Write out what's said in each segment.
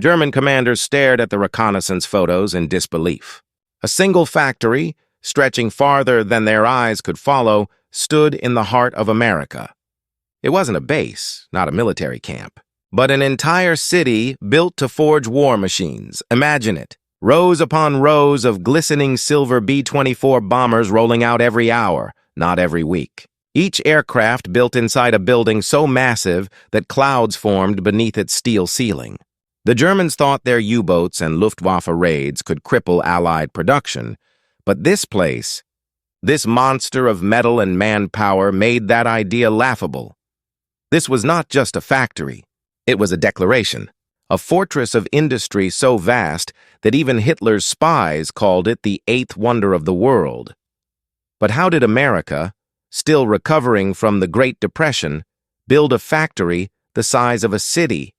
German commanders stared at the reconnaissance photos in disbelief. A single factory, stretching farther than their eyes could follow, stood in the heart of America. It wasn't a base, not a military camp, but an entire city built to forge war machines. Imagine it. Rows upon rows of glistening silver B-24 bombers rolling out every hour, not every week. Each aircraft built inside a building so massive that clouds formed beneath its steel ceiling. The Germans thought their U-boats and Luftwaffe raids could cripple Allied production, but this place, this monster of metal and manpower, made that idea laughable. This was not just a factory. It was a declaration, a fortress of industry so vast that even Hitler's spies called it the eighth wonder of the world. But how did America, still recovering from the Great Depression, build a factory the size of a city?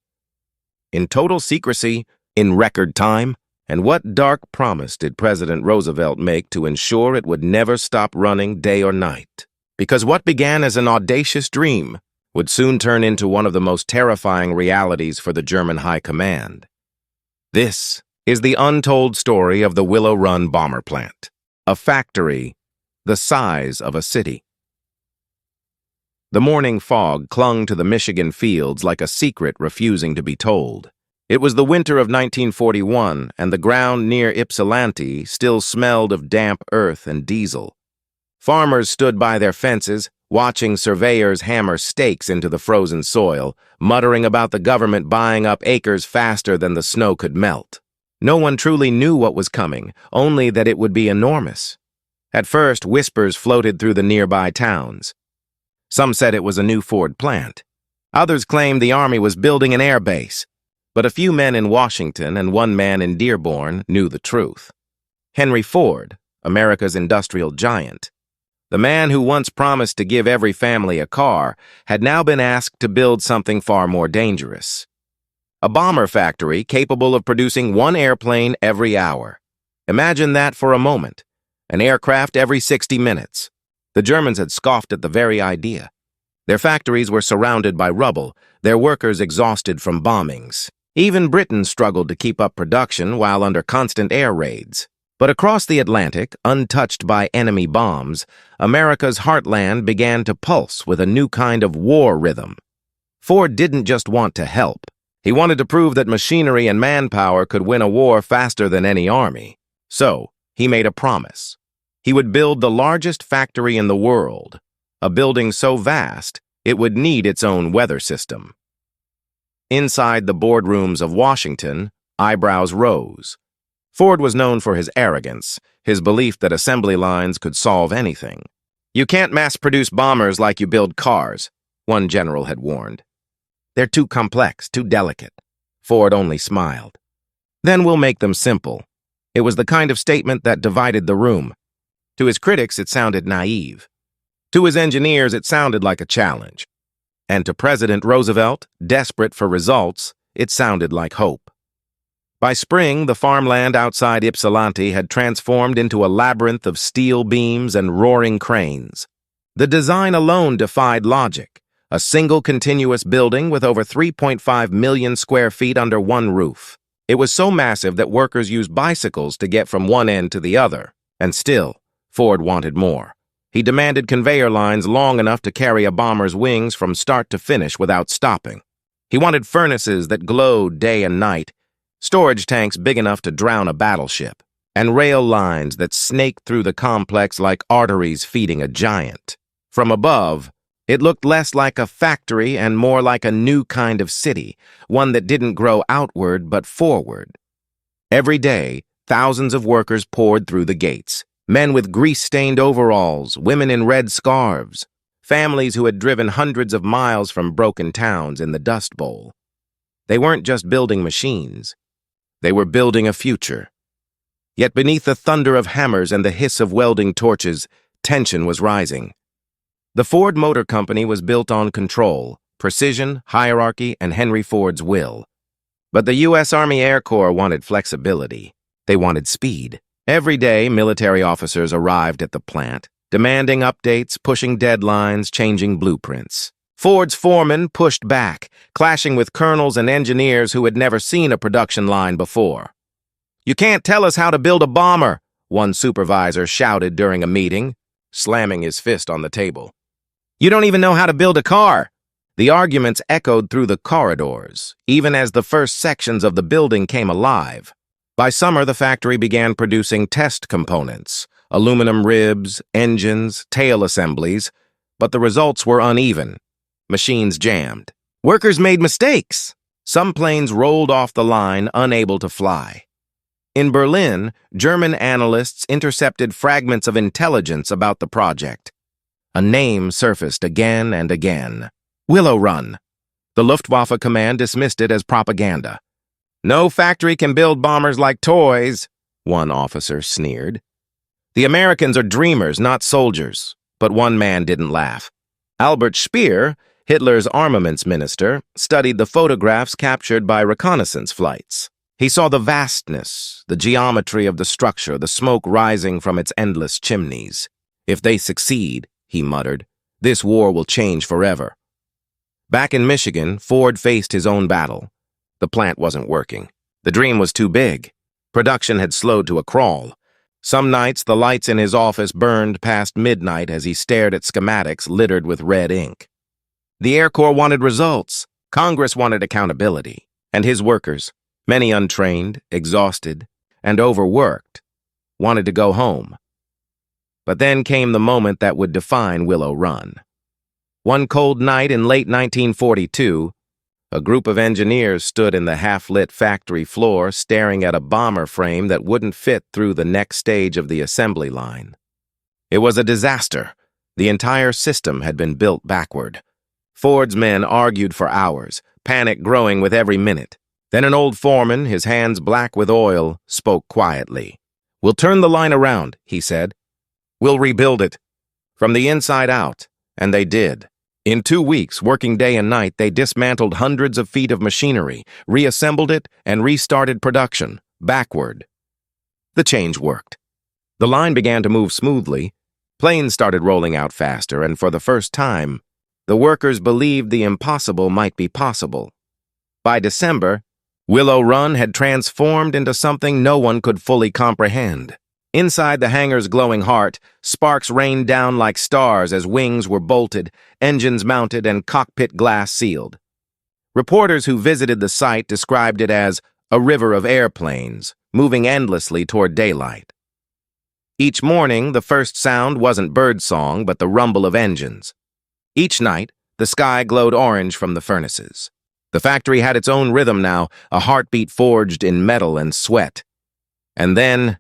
In total secrecy, in record time? And what dark promise did President Roosevelt make to ensure it would never stop running day or night? Because what began as an audacious dream would soon turn into one of the most terrifying realities for the German High Command. This is the untold story of the Willow Run bomber plant, a factory the size of a city. The morning fog clung to the Michigan fields like a secret refusing to be told. It was the winter of 1941, and the ground near Ypsilanti still smelled of damp earth and diesel. Farmers stood by their fences, watching surveyors hammer stakes into the frozen soil, muttering about the government buying up acres faster than the snow could melt. No one truly knew what was coming, only that it would be enormous. At first, whispers floated through the nearby towns. Some said it was a new Ford plant. Others claimed the Army was building an air base. But a few men in Washington and one man in Dearborn knew the truth. Henry Ford, America's industrial giant, the man who once promised to give every family a car, had now been asked to build something far more dangerous. A bomber factory capable of producing one airplane every hour. Imagine that for a moment. An aircraft every 60 minutes. The Germans had scoffed at the very idea. Their factories were surrounded by rubble, their workers exhausted from bombings. Even Britain struggled to keep up production while under constant air raids. But across the Atlantic, untouched by enemy bombs, America's heartland began to pulse with a new kind of war rhythm. Ford didn't just want to help. He wanted to prove that machinery and manpower could win a war faster than any army. So, he made a promise. He would build the largest factory in the world, a building so vast it would need its own weather system. Inside the boardrooms of Washington, eyebrows rose. Ford was known for his arrogance, his belief that assembly lines could solve anything. "You can't mass-produce bombers like you build cars," one general had warned. "They're too complex, too delicate." Ford only smiled. "Then we'll make them simple." It was the kind of statement that divided the room. To his critics, it sounded naive. To his engineers, it sounded like a challenge. And to President Roosevelt, desperate for results, it sounded like hope. By spring, the farmland outside Ypsilanti had transformed into a labyrinth of steel beams and roaring cranes. The design alone defied logic, a single continuous building with over 3.5 million square feet under one roof. It was so massive that workers used bicycles to get from one end to the other. And still, Ford wanted more. He demanded conveyor lines long enough to carry a bomber's wings from start to finish without stopping. He wanted furnaces that glowed day and night, storage tanks big enough to drown a battleship, and rail lines that snaked through the complex like arteries feeding a giant. From above, it looked less like a factory and more like a new kind of city, one that didn't grow outward but forward. Every day, thousands of workers poured through the gates. Men with grease-stained overalls, women in red scarves, families who had driven hundreds of miles from broken towns in the Dust Bowl. They weren't just building machines. They were building a future. Yet beneath the thunder of hammers and the hiss of welding torches, tension was rising. The Ford Motor Company was built on control, precision, hierarchy, and Henry Ford's will. But the U.S. Army Air Corps wanted flexibility. They wanted speed. Every day, military officers arrived at the plant, demanding updates, pushing deadlines, changing blueprints. Ford's foreman pushed back, clashing with colonels and engineers who had never seen a production line before. "You can't tell us how to build a bomber," one supervisor shouted during a meeting, slamming his fist on the table. "You don't even know how to build a car." The arguments echoed through the corridors, even as the first sections of the building came alive. By summer, the factory began producing test components, aluminum ribs, engines, tail assemblies, but the results were uneven. Machines jammed. Workers made mistakes. Some planes rolled off the line, unable to fly. In Berlin, German analysts intercepted fragments of intelligence about the project. A name surfaced again and again. Willow Run. The Luftwaffe command dismissed it as propaganda. "No factory can build bombers like toys," one officer sneered. "The Americans are dreamers, not soldiers." But one man didn't laugh. Albert Speer, Hitler's armaments minister, studied the photographs captured by reconnaissance flights. He saw the vastness, the geometry of the structure, the smoke rising from its endless chimneys. "If they succeed," he muttered, "this war will change forever." Back in Michigan, Ford faced his own battle. The plant wasn't working. The dream was too big. Production had slowed to a crawl. Some nights, the lights in his office burned past midnight as he stared at schematics littered with red ink. The Air Corps wanted results. Congress wanted accountability. And his workers, many untrained, exhausted, and overworked, wanted to go home. But then came the moment that would define Willow Run. One cold night in late 1942, a group of engineers stood in the half-lit factory floor staring at a bomber frame that wouldn't fit through the next stage of the assembly line. It was a disaster. The entire system had been built backward. Ford's men argued for hours, panic growing with every minute. Then an old foreman, his hands black with oil, spoke quietly. "We'll turn the line around," he said. "We'll rebuild it from the inside out." And they did. In 2 weeks, working day and night, they dismantled hundreds of feet of machinery, reassembled it, and restarted production, backward. The change worked. The line began to move smoothly. Planes started rolling out faster, and for the first time, the workers believed the impossible might be possible. By December, Willow Run had transformed into something no one could fully comprehend. Inside the hangar's glowing heart, sparks rained down like stars as wings were bolted, engines mounted, and cockpit glass sealed. Reporters who visited the site described it as a river of airplanes, moving endlessly toward daylight. Each morning, the first sound wasn't birdsong, but the rumble of engines. Each night, the sky glowed orange from the furnaces. The factory had its own rhythm now, a heartbeat forged in metal and sweat. And then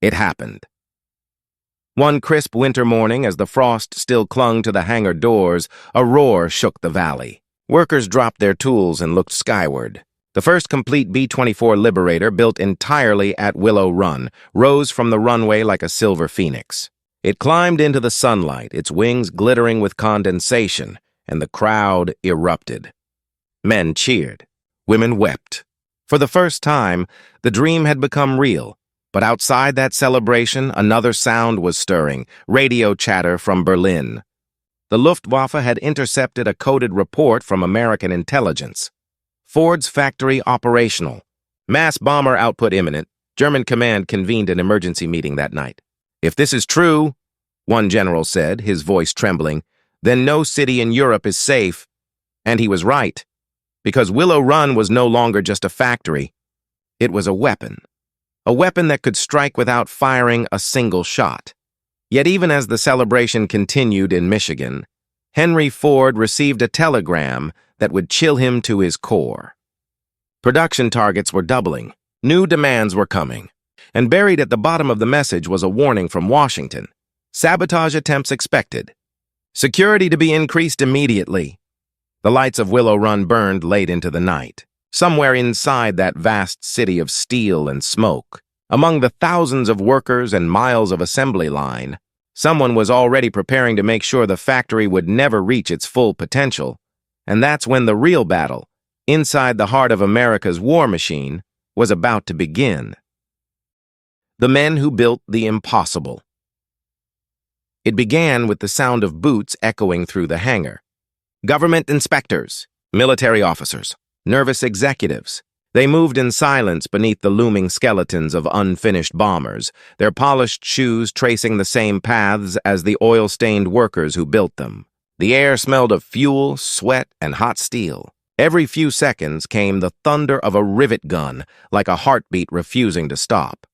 it happened. One crisp winter morning, as the frost still clung to the hangar doors, a roar shook the valley. Workers dropped their tools and looked skyward. The first complete B-24 Liberator, built entirely at Willow Run, rose from the runway like a silver phoenix. It climbed into the sunlight, its wings glittering with condensation, and the crowd erupted. Men cheered. Women wept. For the first time, the dream had become real. But outside that celebration, another sound was stirring, radio chatter from Berlin. The Luftwaffe had intercepted a coded report from American intelligence. Ford's factory operational. Mass bomber output imminent. German command convened an emergency meeting that night. "If this is true," one general said, his voice trembling, "then no city in Europe is safe." And he was right, because Willow Run was no longer just a factory. It was a weapon that could strike without firing a single shot. Yet even as the celebration continued in Michigan, Henry Ford received a telegram that would chill him to his core. Production targets were doubling, new demands were coming, and buried at the bottom of the message was a warning from Washington. Sabotage attempts expected. Security to be increased immediately. The lights of Willow Run burned late into the night. Somewhere inside that vast city of steel and smoke, among the thousands of workers and miles of assembly line, someone was already preparing to make sure the factory would never reach its full potential. And that's when the real battle, inside the heart of America's war machine, was about to begin. The men who built the impossible. It began with the sound of boots echoing through the hangar. Government inspectors, military officers, nervous executives. They moved in silence beneath the looming skeletons of unfinished bombers, their polished shoes tracing the same paths as the oil-stained workers who built them. The air smelled of fuel, sweat, and hot steel. Every few seconds came the thunder of a rivet gun, like a heartbeat refusing to stop.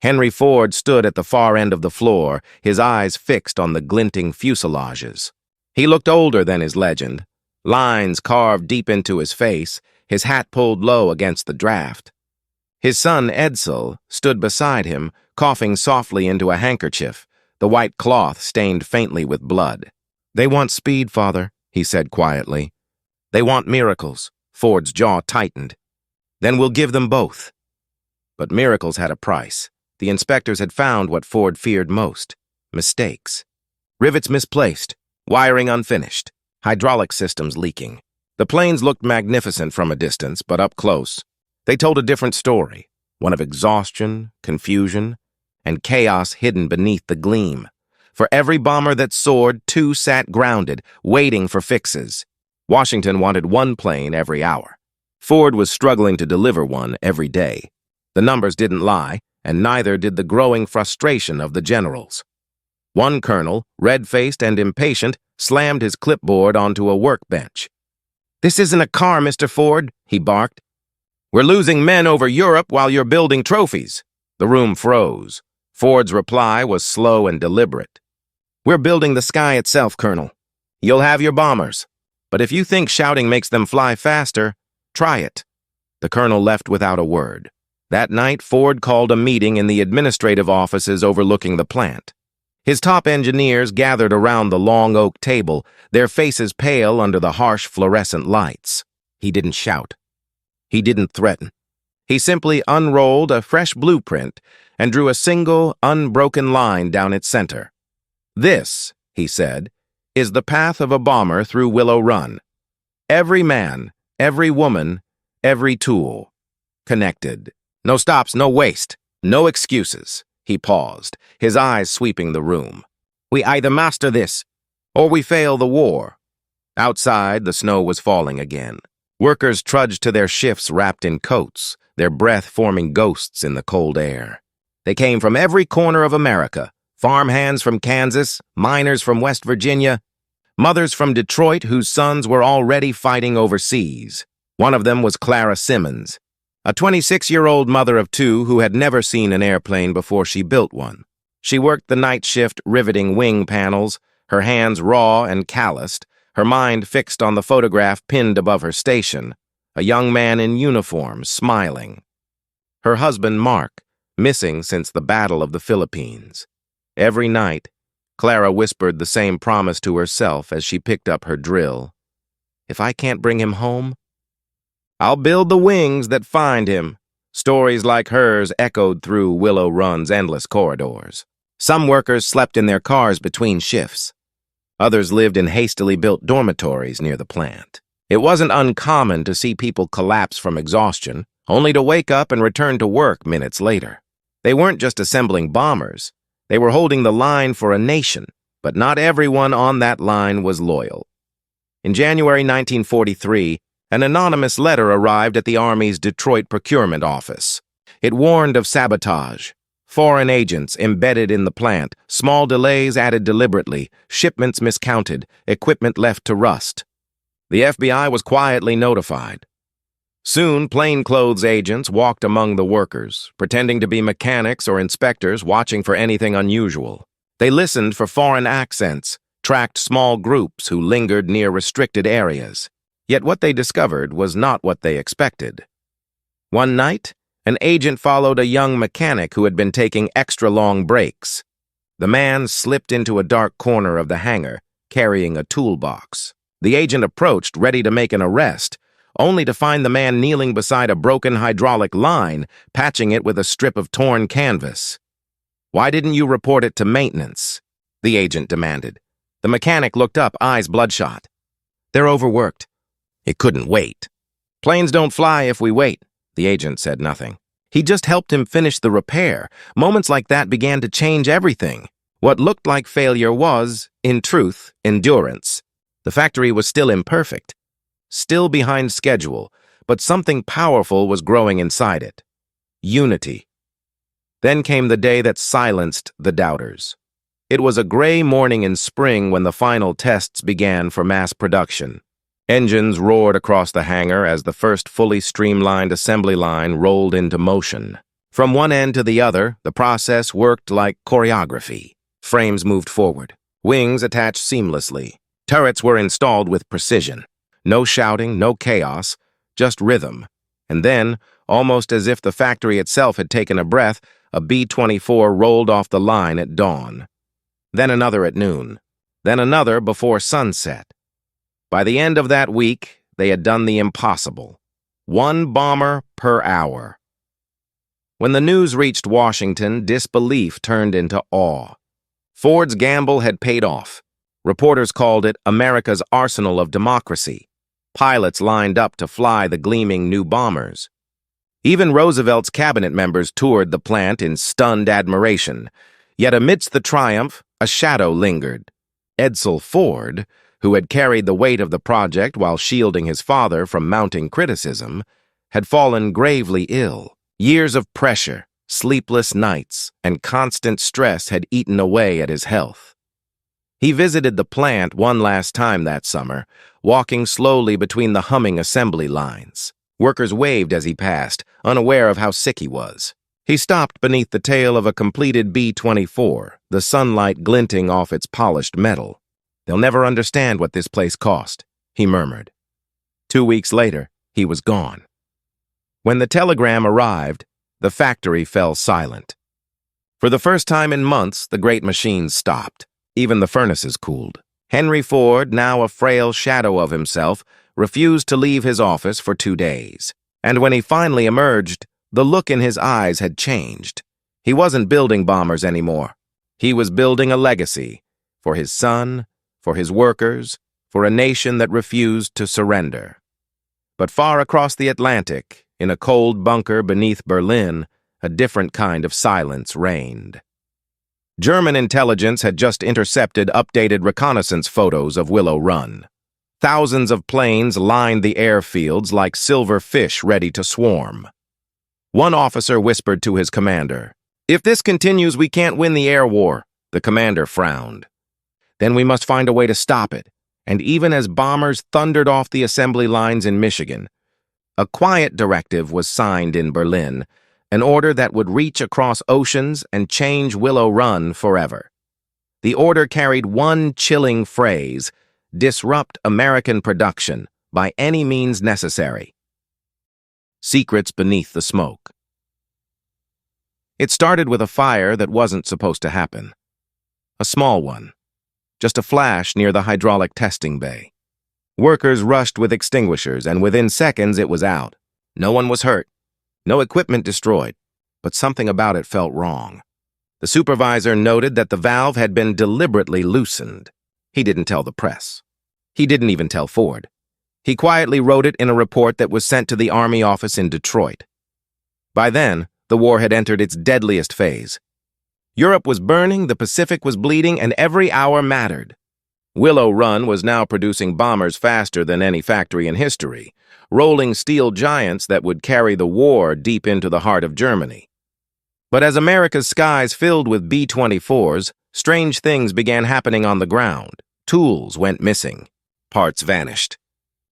Henry Ford stood at the far end of the floor, his eyes fixed on the glinting fuselages. He looked older than his legend, lines carved deep into his face, his hat pulled low against the draft. His son, Edsel, stood beside him, coughing softly into a handkerchief, the white cloth stained faintly with blood. "They want speed, Father," he said quietly. "They want miracles." Ford's jaw tightened. "Then we'll give them both." But miracles had a price. The inspectors had found what Ford feared most: mistakes. Rivets misplaced, wiring unfinished, hydraulic systems leaking. The planes looked magnificent from a distance, but up close, they told a different story, one of exhaustion, confusion, and chaos hidden beneath the gleam. For every bomber that soared, two sat grounded, waiting for fixes. Washington wanted one plane every hour. Ford was struggling to deliver one every day. The numbers didn't lie, and neither did the growing frustration of the generals. One colonel, red-faced and impatient, slammed his clipboard onto a workbench. "This isn't a car, Mr. Ford," he barked. "We're losing men over Europe while you're building trophies." The room froze. Ford's reply was slow and deliberate. "We're building the sky itself, Colonel. You'll have your bombers. But if you think shouting makes them fly faster, try it." The colonel left without a word. That night, Ford called a meeting in the administrative offices overlooking the plant. His top engineers gathered around the long oak table, their faces pale under the harsh fluorescent lights. He didn't shout. He didn't threaten. He simply unrolled a fresh blueprint and drew a single, unbroken line down its center. "This," he said, "is the path of a bomber through Willow Run. Every man, every woman, every tool. Connected. No stops, no waste, no excuses." He paused, his eyes sweeping the room. "We either master this, or we fail the war." Outside, the snow was falling again. Workers trudged to their shifts wrapped in coats, their breath forming ghosts in the cold air. They came from every corner of America, farmhands from Kansas, miners from West Virginia, mothers from Detroit whose sons were already fighting overseas. One of them was Clara Simmons, a 26-year-old mother of two who had never seen an airplane before she built one. She worked the night shift riveting wing panels, her hands raw and calloused, her mind fixed on the photograph pinned above her station, a young man in uniform, smiling. Her husband, Mark, missing since the Battle of the Philippines. Every night, Clara whispered the same promise to herself as she picked up her drill. "If I can't bring him home, I'll build the wings that find him." Stories like hers echoed through Willow Run's endless corridors. Some workers slept in their cars between shifts. Others lived in hastily built dormitories near the plant. It wasn't uncommon to see people collapse from exhaustion, only to wake up and return to work minutes later. They weren't just assembling bombers. They were holding the line for a nation, but not everyone on that line was loyal. In January 1943, an anonymous letter arrived at the Army's Detroit procurement office. It warned of sabotage, foreign agents embedded in the plant, small delays added deliberately, shipments miscounted, equipment left to rust. The FBI was quietly notified. Soon, plainclothes agents walked among the workers, pretending to be mechanics or inspectors watching for anything unusual. They listened for foreign accents, tracked small groups who lingered near restricted areas. Yet what they discovered was not what they expected. One night, an agent followed a young mechanic who had been taking extra-long breaks. The man slipped into a dark corner of the hangar, carrying a toolbox. The agent approached, ready to make an arrest, only to find the man kneeling beside a broken hydraulic line, patching it with a strip of torn canvas. "Why didn't you report it to maintenance?" the agent demanded. The mechanic looked up, eyes bloodshot. "They're overworked. It couldn't wait." "Planes don't fly if we wait." The agent said nothing. He just helped him finish the repair. Moments like that began to change everything. What looked like failure was, in truth, endurance. The factory was still imperfect, still behind schedule, but something powerful was growing inside it. Unity. Then came the day that silenced the doubters. It was a gray morning in spring when the final tests began for mass production. Engines roared across the hangar as the first fully streamlined assembly line rolled into motion. From one end to the other, the process worked like choreography. Frames moved forward. Wings attached seamlessly. Turrets were installed with precision. No shouting, no chaos, just rhythm. And then, almost as if the factory itself had taken a breath, a B-24 rolled off the line at dawn. Then another at noon. Then another before sunset. By the end of that week, they had done the impossible. 1 bomber per hour. When the news reached Washington, disbelief turned into awe. Ford's gamble had paid off. Reporters called it America's arsenal of democracy. Pilots lined up to fly the gleaming new bombers. Even Roosevelt's cabinet members toured the plant in stunned admiration. Yet amidst the triumph, a shadow lingered. Edsel Ford, who had carried the weight of the project while shielding his father from mounting criticism, had fallen gravely ill. Years of pressure, sleepless nights, and constant stress had eaten away at his health. He visited the plant one last time that summer, walking slowly between the humming assembly lines. Workers waved as he passed, unaware of how sick he was. He stopped beneath the tail of a completed B-24, the sunlight glinting off its polished metal. "They'll never understand what this place cost," he murmured. 2 weeks later, he was gone. When the telegram arrived, the factory fell silent. For the first time in months, the great machines stopped. Even the furnaces cooled. Henry Ford, now a frail shadow of himself, refused to leave his office for 2 days. And when he finally emerged, the look in his eyes had changed. He wasn't building bombers anymore. He was building a legacy for his son, for his workers, for a nation that refused to surrender. But far across the Atlantic, in a cold bunker beneath Berlin, a different kind of silence reigned. German intelligence had just intercepted updated reconnaissance photos of Willow Run. Thousands of planes lined the airfields like silver fish ready to swarm. One officer whispered to his commander, "If this continues, we can't win the air war." The commander frowned. "Then we must find a way to stop it." And even as bombers thundered off the assembly lines in Michigan, a quiet directive was signed in Berlin, an order that would reach across oceans and change Willow Run forever. The order carried one chilling phrase: disrupt American production by any means necessary. Secrets beneath the smoke. It started with a fire that wasn't supposed to happen. A small one. Just a flash near the hydraulic testing bay. Workers rushed with extinguishers, and within seconds it was out. No one was hurt. No equipment destroyed. But something about it felt wrong. The supervisor noted that the valve had been deliberately loosened. He didn't tell the press. He didn't even tell Ford. He quietly wrote it in a report that was sent to the Army office in Detroit. By then, the war had entered its deadliest phase. Europe was burning, the Pacific was bleeding, and every hour mattered. Willow Run was now producing bombers faster than any factory in history, rolling steel giants that would carry the war deep into the heart of Germany. But as America's skies filled with B-24s, strange things began happening on the ground. Tools went missing. Parts vanished.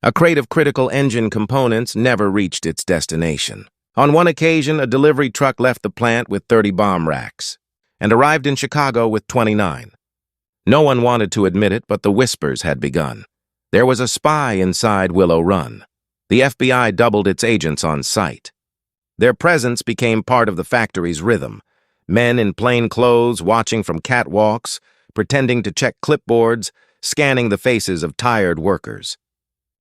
A crate of critical engine components never reached its destination. On one occasion, a delivery truck left the plant with 30 bomb racks and arrived in Chicago with 29. No one wanted to admit it, but the whispers had begun. There was a spy inside Willow Run. The FBI doubled its agents on site. Their presence became part of the factory's rhythm. Men in plain clothes watching from catwalks, pretending to check clipboards, scanning the faces of tired workers.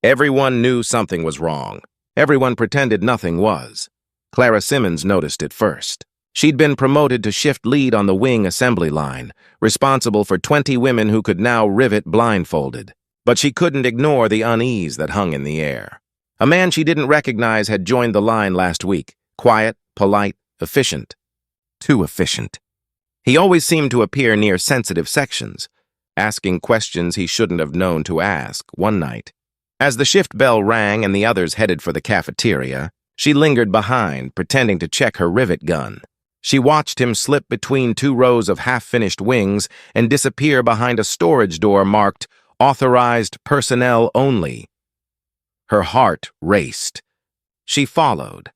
Everyone knew something was wrong. Everyone pretended nothing was. Clara Simmons noticed it first. She'd been promoted to shift lead on the wing assembly line, responsible for 20 women who could now rivet blindfolded. But she couldn't ignore the unease that hung in the air. A man she didn't recognize had joined the line last week, quiet, polite, efficient. Too efficient. He always seemed to appear near sensitive sections, asking questions he shouldn't have known to ask one night. As the shift bell rang and the others headed for the cafeteria, she lingered behind, pretending to check her rivet gun. She watched him slip between two rows of half-finished wings and disappear behind a storage door marked "Authorized Personnel Only." Her heart raced. She followed,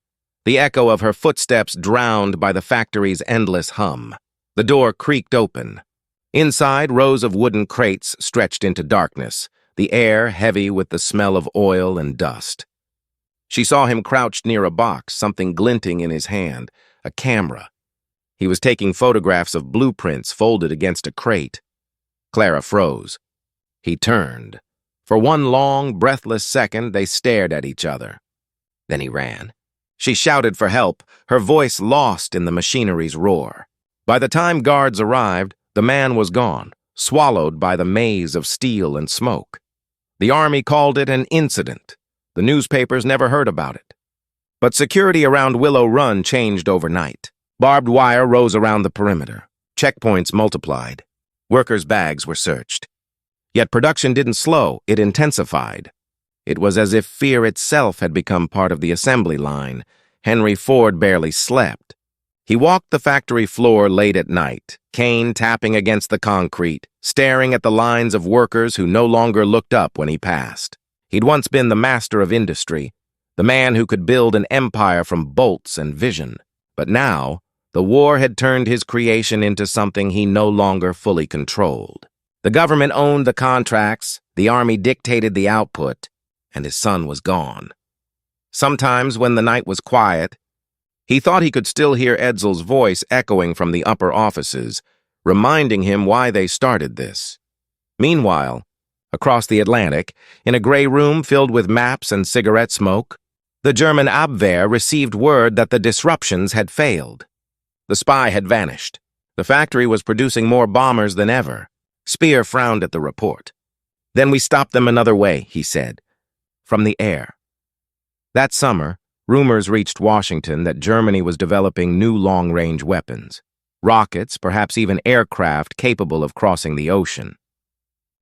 the echo of her footsteps drowned by the factory's endless hum. The door creaked open. Inside, rows of wooden crates stretched into darkness, the air heavy with the smell of oil and dust. She saw him crouched near a box, something glinting in his hand, a camera. He was taking photographs of blueprints folded against a crate. Clara froze. He turned. For one long, breathless second, they stared at each other. Then he ran. She shouted for help, her voice lost in the machinery's roar. By the time guards arrived, the man was gone, swallowed by the maze of steel and smoke. The army called it an incident. The newspapers never heard about it. But security around Willow Run changed overnight. Barbed wire rose around the perimeter. Checkpoints multiplied. Workers' bags were searched. Yet production didn't slow, it intensified. It was as if fear itself had become part of the assembly line. Henry Ford barely slept. He walked the factory floor late at night, cane tapping against the concrete, staring at the lines of workers who no longer looked up when he passed. He'd once been the master of industry, the man who could build an empire from bolts and vision. But now, the war had turned his creation into something he no longer fully controlled. The government owned the contracts, the army dictated the output, and his son was gone. Sometimes, when the night was quiet, he thought he could still hear Edsel's voice echoing from the upper offices, reminding him why they started this. Meanwhile, across the Atlantic, in a gray room filled with maps and cigarette smoke, the German Abwehr received word that the disruptions had failed. The spy had vanished. The factory was producing more bombers than ever. Speer frowned at the report. "Then we stopped them another way," he said. "From the air." That summer, rumors reached Washington that Germany was developing new long-range weapons. Rockets, perhaps even aircraft capable of crossing the ocean.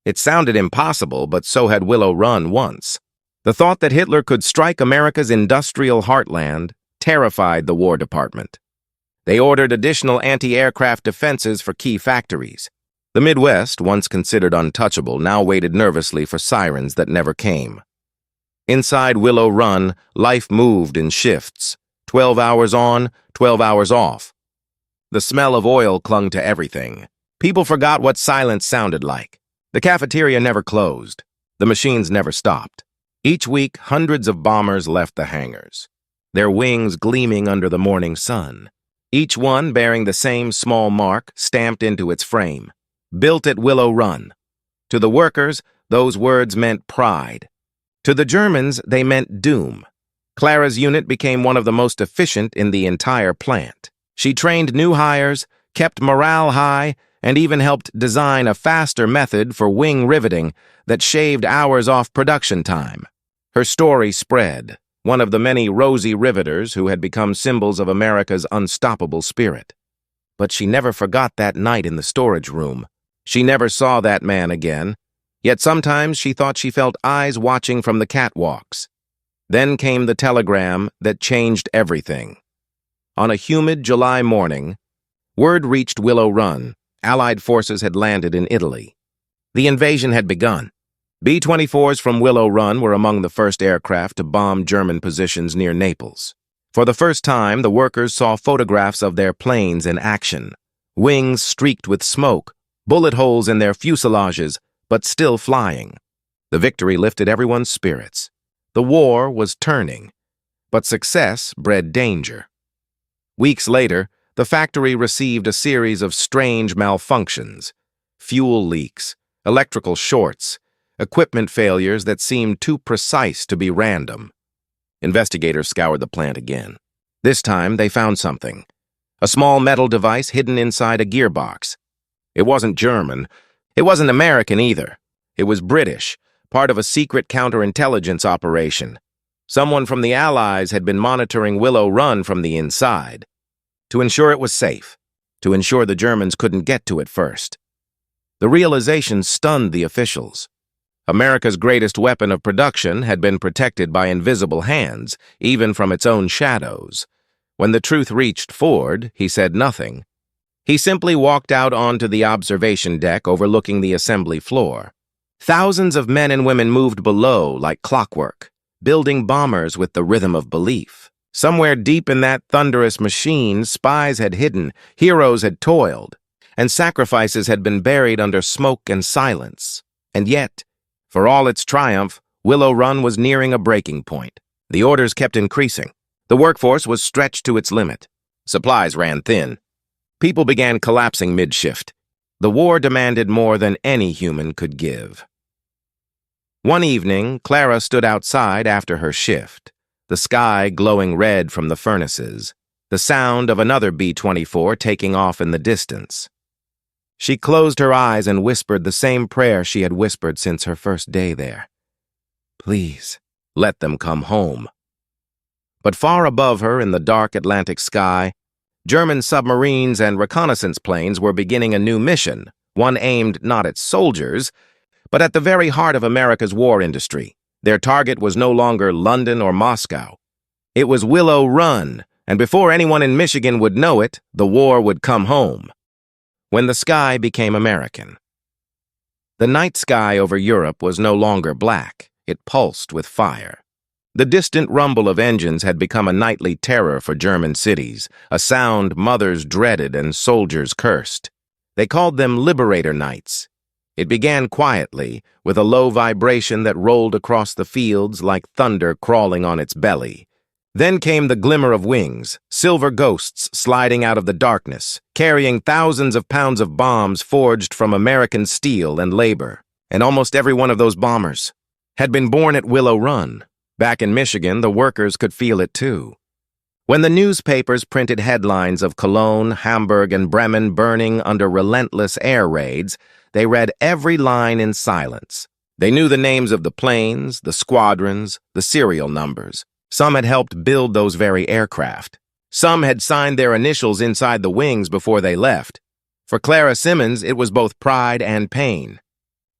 It sounded impossible, but so had Willow Run once. The thought that Hitler could strike America's industrial heartland terrified the War Department. They ordered additional anti-aircraft defenses for key factories. The Midwest, once considered untouchable, now waited nervously for sirens that never came. Inside Willow Run, life moved in shifts, 12 hours on, 12 hours off. The smell of oil clung to everything. People forgot what silence sounded like. The cafeteria never closed. The machines never stopped. Each week, hundreds of bombers left the hangars, their wings gleaming under the morning sun. Each one bearing the same small mark stamped into its frame. Built at Willow Run. To the workers, those words meant pride. To the Germans, they meant doom. Clara's unit became one of the most efficient in the entire plant. She trained new hires, kept morale high, and even helped design a faster method for wing riveting that shaved hours off production time. Her story spread, one of the many rosy riveters who had become symbols of America's unstoppable spirit. But she never forgot that night in the storage room. She never saw that man again, yet sometimes she thought she felt eyes watching from the catwalks. Then came the telegram that changed everything. On a humid July morning, word reached Willow Run. Allied forces had landed in Italy. The invasion had begun. B-24s from Willow Run were among the first aircraft to bomb German positions near Naples. For the first time, the workers saw photographs of their planes in action. Wings streaked with smoke, bullet holes in their fuselages, but still flying. The victory lifted everyone's spirits. The war was turning, but success bred danger. Weeks later, the factory received a series of strange malfunctions. Fuel leaks, electrical shorts, equipment failures that seemed too precise to be random. Investigators scoured the plant again. This time, they found something. A small metal device hidden inside a gearbox. It wasn't German. It wasn't American either. It was British, part of a secret counterintelligence operation. Someone from the Allies had been monitoring Willow Run from the inside. To ensure it was safe. To ensure the Germans couldn't get to it first. The realization stunned the officials. America's greatest weapon of production had been protected by invisible hands, even from its own shadows. When the truth reached Ford, he said nothing. He simply walked out onto the observation deck overlooking the assembly floor. Thousands of men and women moved below like clockwork, building bombers with the rhythm of belief. Somewhere deep in that thunderous machine, spies had hidden, heroes had toiled, and sacrifices had been buried under smoke and silence. And yet, for all its triumph, Willow Run was nearing a breaking point. The orders kept increasing. The workforce was stretched to its limit. Supplies ran thin. People began collapsing mid-shift. The war demanded more than any human could give. One evening, Clara stood outside after her shift, the sky glowing red from the furnaces, the sound of another B-24 taking off in the distance. She closed her eyes and whispered the same prayer she had whispered since her first day there. Please, let them come home. But far above her in the dark Atlantic sky, German submarines and reconnaissance planes were beginning a new mission, one aimed not at soldiers, but at the very heart of America's war industry. Their target was no longer London or Moscow. It was Willow Run, and before anyone in Michigan would know it, the war would come home. When the sky became American. The night sky over Europe was no longer black. It pulsed with fire. The distant rumble of engines had become a nightly terror for German cities, a sound mothers dreaded and soldiers cursed. They called them Liberator Nights. It began quietly, with a low vibration that rolled across the fields like thunder crawling on its belly. Then came the glimmer of wings, silver ghosts sliding out of the darkness, carrying thousands of pounds of bombs forged from American steel and labor. And almost every one of those bombers had been born at Willow Run. Back in Michigan, the workers could feel it too. When the newspapers printed headlines of Cologne, Hamburg, and Bremen burning under relentless air raids, they read every line in silence. They knew the names of the planes, the squadrons, the serial numbers. Some had helped build those very aircraft. Some had signed their initials inside the wings before they left. For Clara Simmons, it was both pride and pain.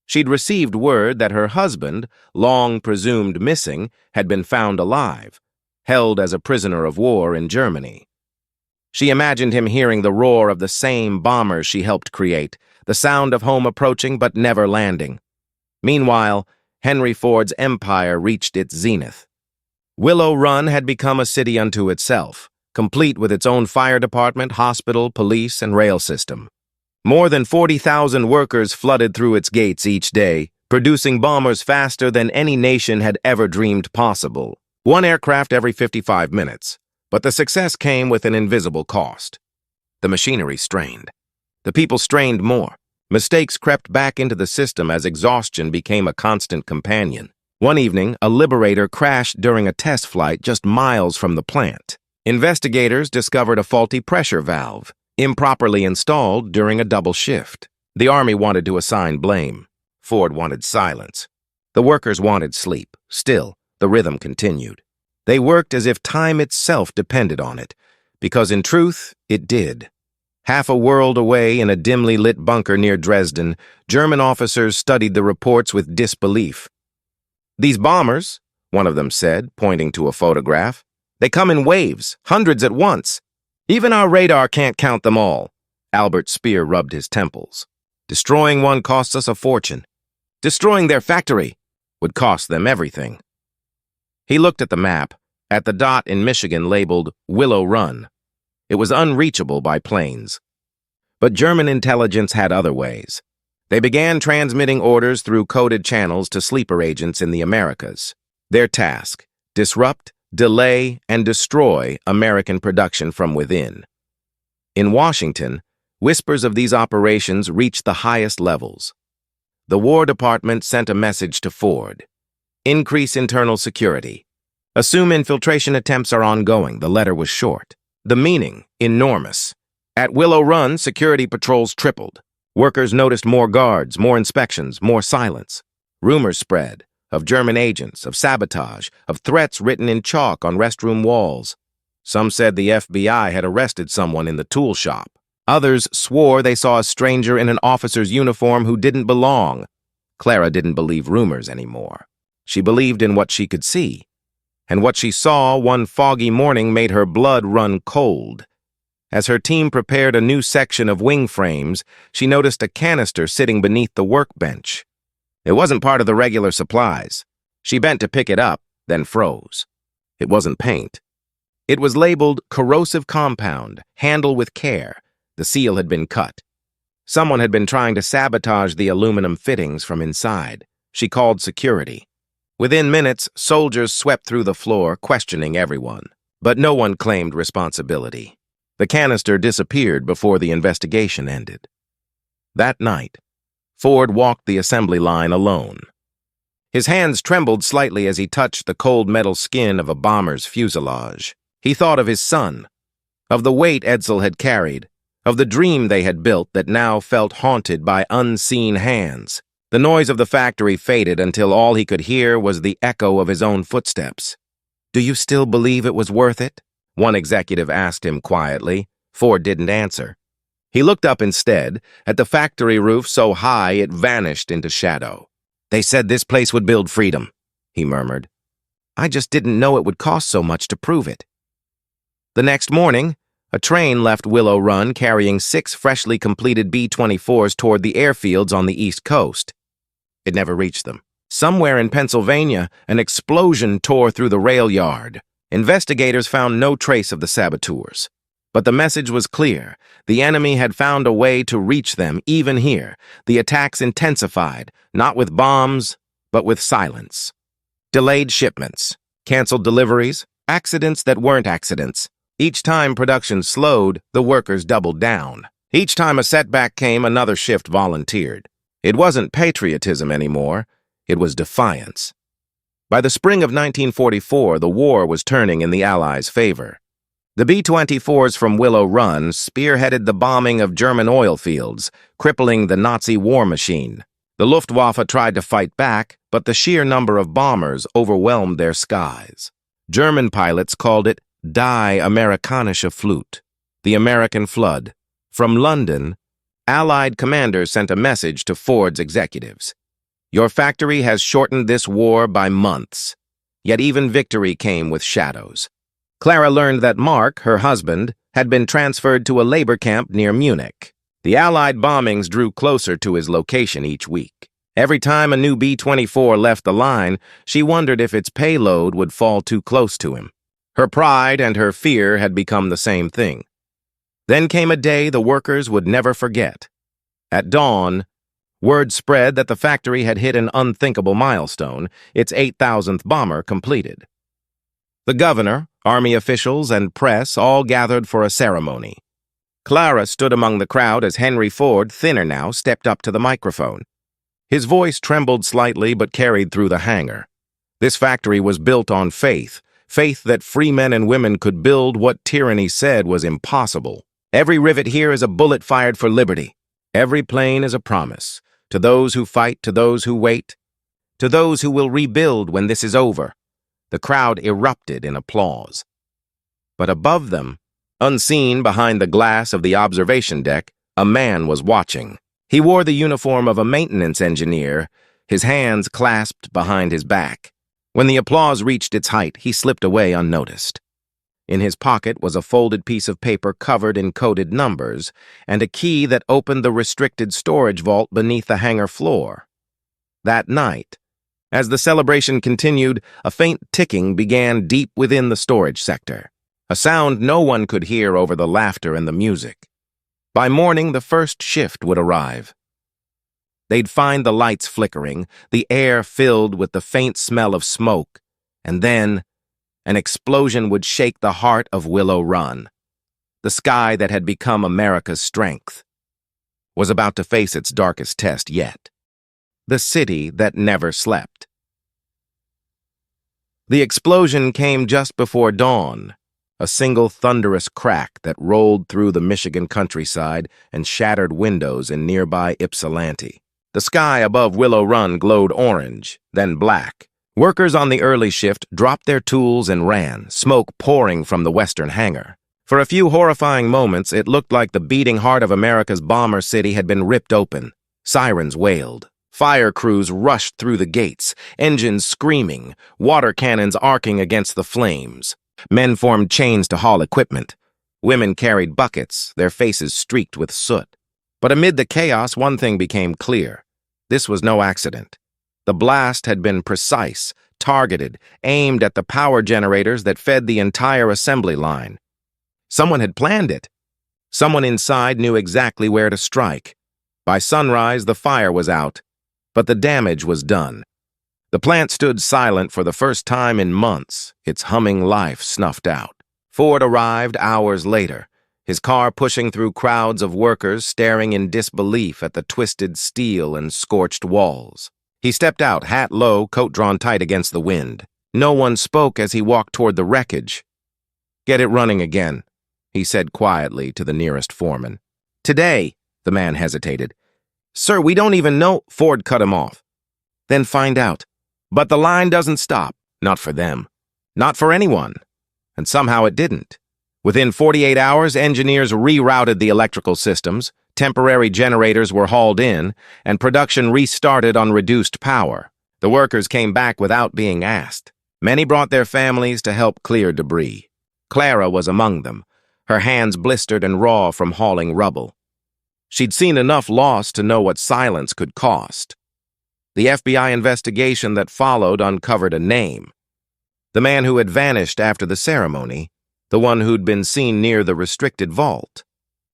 She'd received word that her husband, long presumed missing, had been found alive, held as a prisoner of war in Germany. She imagined him hearing the roar of the same bombers she helped create, the sound of home approaching but never landing. Meanwhile, Henry Ford's empire reached its zenith. Willow Run had become a city unto itself, complete with its own fire department, hospital, police, and rail system. More than 40,000 workers flooded through its gates each day, producing bombers faster than any nation had ever dreamed possible. One aircraft every 55 minutes. But the success came with an invisible cost. The machinery strained. The people strained more. Mistakes crept back into the system as exhaustion became a constant companion. One evening, a Liberator crashed during a test flight just miles from the plant. Investigators discovered a faulty pressure valve, improperly installed during a double shift. The Army wanted to assign blame. Ford wanted silence. The workers wanted sleep. Still, the rhythm continued. They worked as if time itself depended on it, because in truth, it did. Half a world away in a dimly lit bunker near Dresden, German officers studied the reports with disbelief. "These bombers," one of them said, pointing to a photograph, "they come in waves, hundreds at once. Even our radar can't count them all." Albert Speer rubbed his temples. "Destroying one costs us a fortune. Destroying their factory would cost them everything." He looked at the map, at the dot in Michigan labeled Willow Run. It was unreachable by planes. But German intelligence had other ways. They began transmitting orders through coded channels to sleeper agents in the Americas. Their task: disrupt, delay, and destroy American production from within. In Washington, whispers of these operations reached the highest levels. The War Department sent a message to Ford. Increase internal security. Assume infiltration attempts are ongoing. The letter was short. The meaning, enormous. At Willow Run, security patrols tripled. Workers noticed more guards, more inspections, more silence. Rumors spread of German agents, of sabotage, of threats written in chalk on restroom walls. Some said the FBI had arrested someone in the tool shop. Others swore they saw a stranger in an officer's uniform who didn't belong. Clara didn't believe rumors anymore. She believed in what she could see. And what she saw one foggy morning made her blood run cold. As her team prepared a new section of wing frames, she noticed a canister sitting beneath the workbench. It wasn't part of the regular supplies. She bent to pick it up, then froze. It wasn't paint. It was labeled corrosive compound, handle with care. The seal had been cut. Someone had been trying to sabotage the aluminum fittings from inside. She called security. Within minutes, soldiers swept through the floor, questioning everyone. But no one claimed responsibility. The canister disappeared before the investigation ended. That night, Ford walked the assembly line alone. His hands trembled slightly as he touched the cold metal skin of a bomber's fuselage. He thought of his son, of the weight Edsel had carried, of the dream they had built that now felt haunted by unseen hands. The noise of the factory faded until all he could hear was the echo of his own footsteps. "Do you still believe it was worth it?" one executive asked him quietly. Ford didn't answer. He looked up instead, at the factory roof so high it vanished into shadow. "They said this place would build freedom," he murmured. "I just didn't know it would cost so much to prove it." The next morning, a train left Willow Run carrying 6 freshly completed B-24s toward the airfields on the East Coast. It never reached them. Somewhere in Pennsylvania, an explosion tore through the rail yard. Investigators found no trace of the saboteurs. But the message was clear. The enemy had found a way to reach them, even here. The attacks intensified, not with bombs, but with silence. Delayed shipments, canceled deliveries, accidents that weren't accidents. Each time production slowed, the workers doubled down. Each time a setback came, another shift volunteered. It wasn't patriotism anymore. It was defiance. By the spring of 1944, the war was turning in the Allies' favor. The B-24s from Willow Run spearheaded the bombing of German oil fields, crippling the Nazi war machine. The Luftwaffe tried to fight back, but the sheer number of bombers overwhelmed their skies. German pilots called it Die Amerikanische Flut, the American flood. From London, Allied commanders sent a message to Ford's executives. "Your factory has shortened this war by months." Yet even victory came with shadows. Clara learned that Mark, her husband, had been transferred to a labor camp near Munich. The Allied bombings drew closer to his location each week. Every time a new B-24 left the line, she wondered if its payload would fall too close to him. Her pride and her fear had become the same thing. Then came a day the workers would never forget. At dawn, word spread that the factory had hit an unthinkable milestone, its 8,000th bomber completed. The governor, army officials, and press all gathered for a ceremony. Clara stood among the crowd as Henry Ford, thinner now, stepped up to the microphone. His voice trembled slightly but carried through the hangar. This factory was built on faith, faith that free men and women could build what tyranny said was impossible. Every rivet here is a bullet fired for liberty. Every plane is a promise. To those who fight, to those who wait, to those who will rebuild when this is over. The crowd erupted in applause. But above them, unseen behind the glass of the observation deck, a man was watching. He wore the uniform of a maintenance engineer, his hands clasped behind his back. When the applause reached its height, he slipped away unnoticed. In his pocket was a folded piece of paper covered in coded numbers and a key that opened the restricted storage vault beneath the hangar floor. That night, as the celebration continued, a faint ticking began deep within the storage sector, a sound no one could hear over the laughter and the music. By morning, the first shift would arrive. They'd find the lights flickering, the air filled with the faint smell of smoke, and then an explosion would shake the heart of Willow Run. The sky that had become America's strength was about to face its darkest test yet. The city that never slept. The explosion came just before dawn, a single thunderous crack that rolled through the Michigan countryside and shattered windows in nearby Ypsilanti. The sky above Willow Run glowed orange, then black. Workers on the early shift dropped their tools and ran, smoke pouring from the western hangar. For a few horrifying moments, it looked like the beating heart of America's bomber city had been ripped open. Sirens wailed. Fire crews rushed through the gates, engines screaming, water cannons arcing against the flames. Men formed chains to haul equipment. Women carried buckets, their faces streaked with soot. But amid the chaos, one thing became clear. This was no accident. The blast had been precise, targeted, aimed at the power generators that fed the entire assembly line. Someone had planned it. Someone inside knew exactly where to strike. By sunrise, the fire was out, but the damage was done. The plant stood silent for the first time in months, its humming life snuffed out. Ford arrived hours later, his car pushing through crowds of workers staring in disbelief at the twisted steel and scorched walls. He stepped out, hat low, coat drawn tight against the wind. No one spoke as he walked toward the wreckage. "Get it running again," he said quietly to the nearest foreman. "Today," the man hesitated. "Sir, we don't even know—" Ford cut him off. "Then find out. But the line doesn't stop. Not for them. Not for anyone." And somehow it didn't. Within 48 hours, engineers rerouted the electrical systems, temporary generators were hauled in, and production restarted on reduced power. The workers came back without being asked. Many brought their families to help clear debris. Clara was among them, her hands blistered and raw from hauling rubble. She'd seen enough loss to know what silence could cost. The FBI investigation that followed uncovered a name. The man who had vanished after the ceremony, the one who'd been seen near the restricted vault.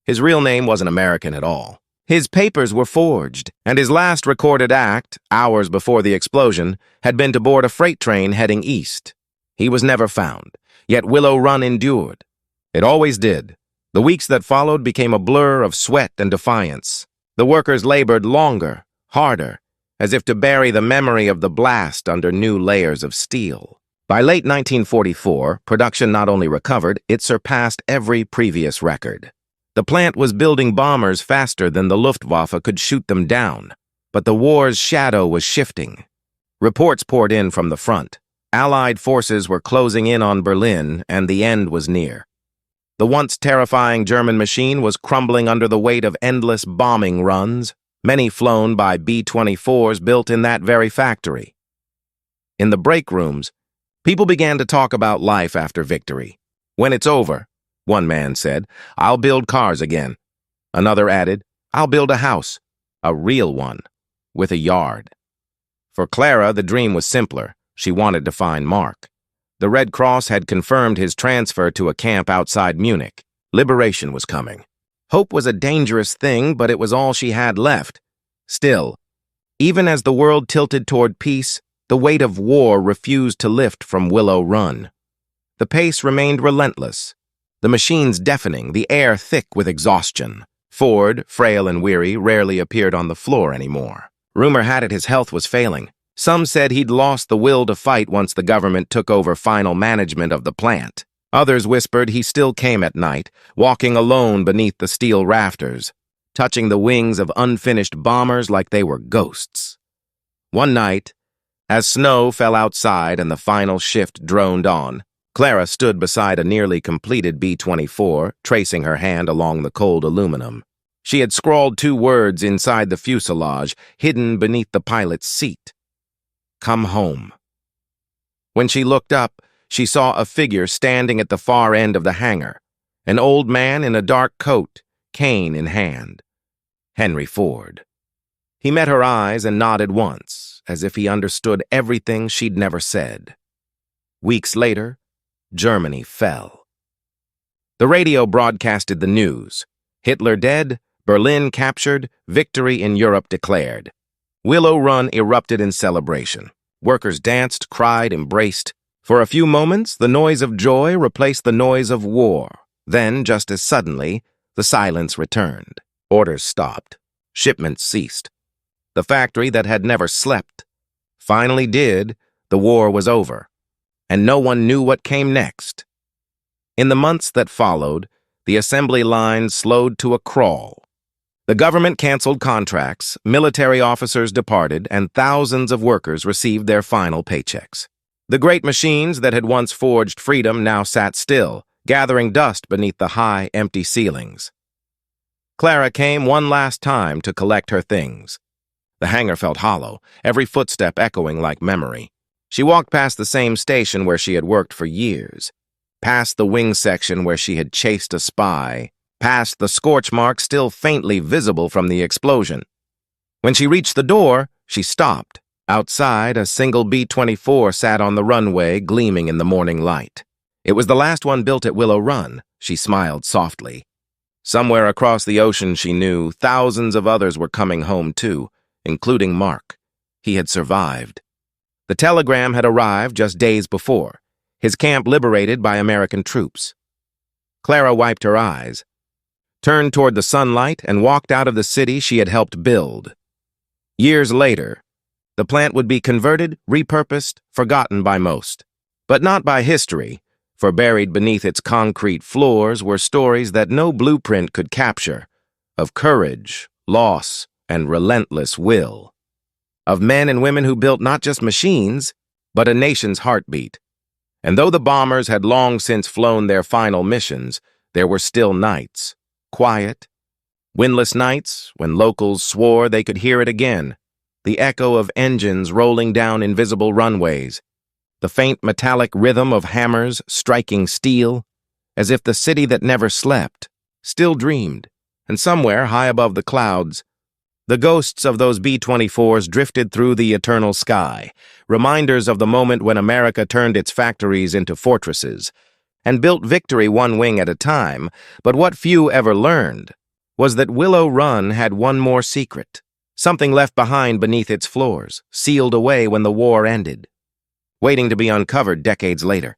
His real name wasn't American at all. His papers were forged, and his last recorded act, hours before the explosion, had been to board a freight train heading east. He was never found, yet Willow Run endured. It always did. The weeks that followed became a blur of sweat and defiance. The workers labored longer, harder, as if to bury the memory of the blast under new layers of steel. By late 1944, production not only recovered, it surpassed every previous record. The plant was building bombers faster than the Luftwaffe could shoot them down, but the war's shadow was shifting. Reports poured in from the front. Allied forces were closing in on Berlin, and the end was near. The once terrifying German machine was crumbling under the weight of endless bombing runs, many flown by B-24s built in that very factory. In the break rooms, people began to talk about life after victory. "When it's over," one man said, "I'll build cars again." Another added, "I'll build a house, a real one, with a yard." For Clara, the dream was simpler. She wanted to find Mark. The Red Cross had confirmed his transfer to a camp outside Munich. Liberation was coming. Hope was a dangerous thing, but it was all she had left. Still, even as the world tilted toward peace, the weight of war refused to lift from Willow Run. The pace remained relentless, the machines deafening, the air thick with exhaustion. Ford, frail and weary, rarely appeared on the floor anymore. Rumor had it his health was failing. Some said he'd lost the will to fight once the government took over final management of the plant. Others whispered he still came at night, walking alone beneath the steel rafters, touching the wings of unfinished bombers like they were ghosts. One night, as snow fell outside and the final shift droned on, Clara stood beside a nearly completed B-24, tracing her hand along the cold aluminum. She had scrawled 2 words inside the fuselage, hidden beneath the pilot's seat. "Come home." When she looked up, she saw a figure standing at the far end of the hangar, an old man in a dark coat, cane in hand. Henry Ford. He met her eyes and nodded once, as if he understood everything she'd never said. Weeks later, Germany fell. The radio broadcasted the news. Hitler dead, Berlin captured, victory in Europe declared. Willow Run erupted in celebration. Workers danced, cried, embraced. For a few moments, the noise of joy replaced the noise of war. Then, just as suddenly, the silence returned. Orders stopped. Shipments ceased. The factory that had never slept finally did. The war was over, and no one knew what came next. In the months that followed, the assembly line slowed to a crawl. The government canceled contracts, military officers departed, and thousands of workers received their final paychecks. The great machines that had once forged freedom now sat still, gathering dust beneath the high, empty ceilings. Clara came one last time to collect her things. The hangar felt hollow, every footstep echoing like memory. She walked past the same station where she had worked for years, past the wing section where she had chased a spy, past the scorch mark still faintly visible from the explosion. When she reached the door, she stopped. Outside, a single B-24 sat on the runway, gleaming in the morning light. It was the last one built at Willow Run. She smiled softly. Somewhere across the ocean, she knew, thousands of others were coming home too, including Mark. He had survived. The telegram had arrived just days before, his camp liberated by American troops. Clara wiped her eyes, turned toward the sunlight, and walked out of the city she had helped build. Years later, the plant would be converted, repurposed, forgotten by most. But not by history, for buried beneath its concrete floors were stories that no blueprint could capture, of courage, loss, and relentless will. Of men and women who built not just machines, but a nation's heartbeat. And though the bombers had long since flown their final missions, there were still nights, quiet, windless nights when locals swore they could hear it again, the echo of engines rolling down invisible runways, the faint metallic rhythm of hammers striking steel, as if the city that never slept still dreamed, and somewhere high above the clouds, the ghosts of those B-24s drifted through the eternal sky, reminders of the moment when America turned its factories into fortresses and built victory one wing at a time. But what few ever learned was that Willow Run had one more secret, something left behind beneath its floors, sealed away when the war ended, waiting to be uncovered decades later.